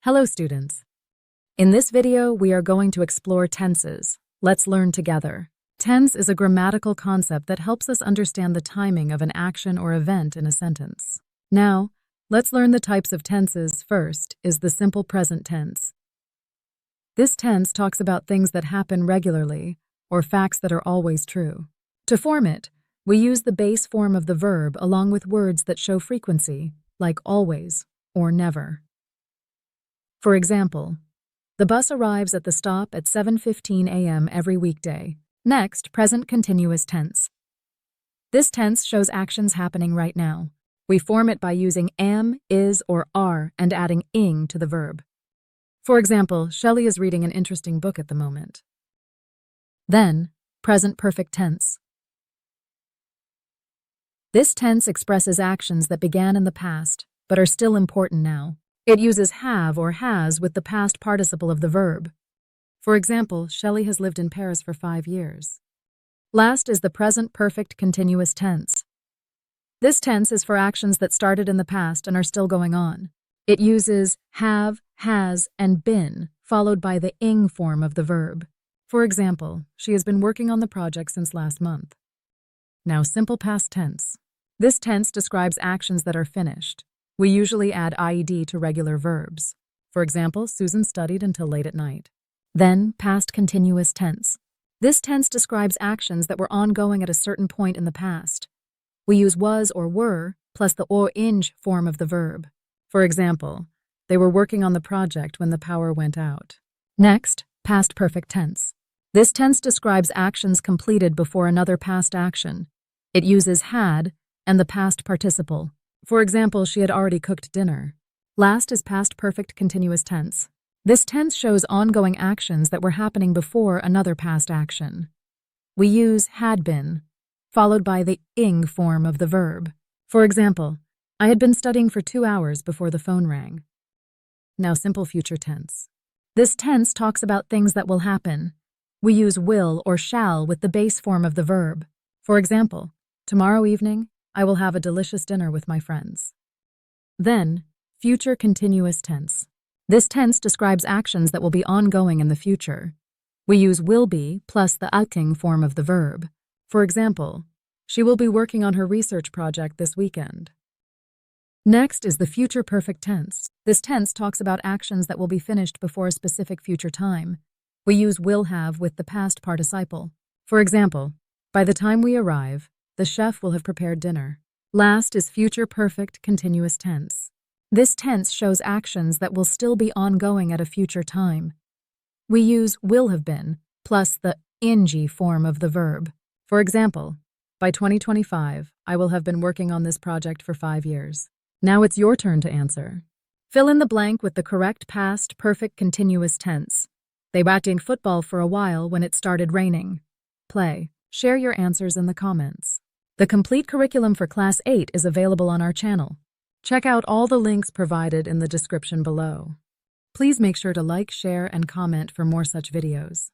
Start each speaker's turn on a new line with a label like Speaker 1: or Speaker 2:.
Speaker 1: Hello, students. In this video, we are going to explore tenses. Let's learn together. Tense is a grammatical concept that helps us understand the timing of an action or event in a sentence. Now, let's learn the types of tenses. First is the simple present tense. This tense talks about things that happen regularly or facts that are always true. To form it, we use the base form of the verb along with words that show frequency, like always or never. For example, the bus arrives at the stop at 7:15 a.m. every weekday. Next, present continuous tense. This tense shows actions happening right now. We form it by using am, is, or are and adding ing to the verb. For example, Shelley is reading an interesting book at the moment. Then, present perfect tense. This tense expresses actions that began in the past but are still important now. It uses have or has with the past participle of the verb. For example, Shelley has lived in Paris for 5 years. Last is the present perfect continuous tense. This tense is for actions that started in the past and are still going on. It uses have, has, and been, followed by the ing form of the verb. For example, she has been working on the project since last month. Now, simple past tense. This tense describes actions that are finished. We usually add IED to regular verbs. For example, Susan studied until late at night. Then, past continuous tense. This tense describes actions that were ongoing at a certain point in the past. We use was or were plus the or ing form of the verb. For example, they were working on the project when the power went out. Next, past perfect tense. This tense describes actions completed before another past action. It uses had and the past participle. For example, she had already cooked dinner. Last is past perfect continuous tense. This tense shows ongoing actions that were happening before another past action. We use had been, followed by the ing form of the verb. For example, I had been studying for 2 hours before the phone rang. Now, simple future tense. This tense talks about things that will happen. We use will or shall with the base form of the verb. For example, tomorrow evening, I will have a delicious dinner with my friends. Then, future continuous tense. This tense describes actions that will be ongoing in the future. We use will be plus the ing form of the verb. For example, she will be working on her research project this weekend. Next is the future perfect tense. This tense talks about actions that will be finished before a specific future time. We use will have with the past participle. For example, by the time we arrive, the chef will have prepared dinner. Last is future perfect continuous tense. This tense shows actions that will still be ongoing at a future time. We use will have been plus the ing form of the verb. For example, by 2025, I will have been working on this project for 5 years. Now it's your turn to answer. Fill in the blank with the correct past perfect continuous tense. They were playing football for a while when it started raining. Play. Share your answers in the comments. The complete curriculum for Class 8 is available on our channel. Check out all the links provided in the description below. Please make sure to like, share, and comment for more such videos.